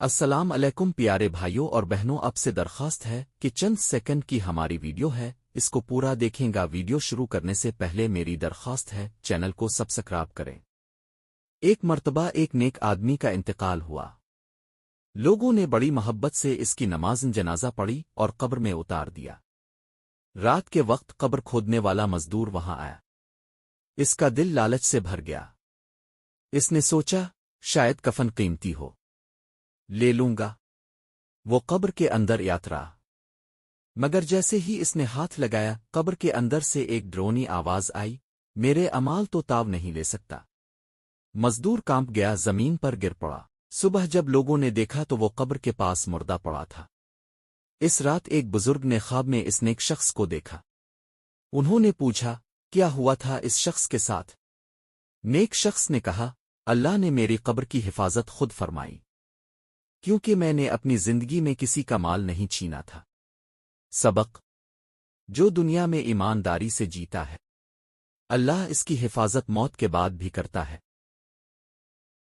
السلام علیکم پیارے بھائیوں اور بہنوں، اب سے درخواست ہے کہ چند سیکنڈ کی ہماری ویڈیو ہے، اس کو پورا دیکھیں گا۔ ویڈیو شروع کرنے سے پہلے میری درخواست ہے چینل کو سبسکرائب کریں۔ ایک مرتبہ ایک نیک آدمی کا انتقال ہوا۔ لوگوں نے بڑی محبت سے اس کی نماز جنازہ پڑھی اور قبر میں اتار دیا۔ رات کے وقت قبر کھودنے والا مزدور وہاں آیا۔ اس کا دل لالچ سے بھر گیا۔ اس نے سوچا شاید کفن قیمتی ہو، لے لوں گا۔ وہ قبر کے اندر یاترا، مگر جیسے ہی اس نے ہاتھ لگایا قبر کے اندر سے ایک ڈرونی آواز آئی، میرے امال تو تاو نہیں لے سکتا۔ مزدور کانپ گیا، زمین پر گر پڑا۔ صبح جب لوگوں نے دیکھا تو وہ قبر کے پاس مردہ پڑا تھا۔ اس رات ایک بزرگ نے خواب میں اس نیک شخص کو دیکھا۔ انہوں نے پوچھا کیا ہوا تھا اس شخص کے ساتھ؟ نیک شخص نے کہا اللہ نے میری قبر کی حفاظت خود فرمائی، کیونکہ میں نے اپنی زندگی میں کسی کا مال نہیں چھینا تھا۔ سبق: جو دنیا میں ایمانداری سے جیتا ہے، اللہ اس کی حفاظت موت کے بعد بھی کرتا ہے۔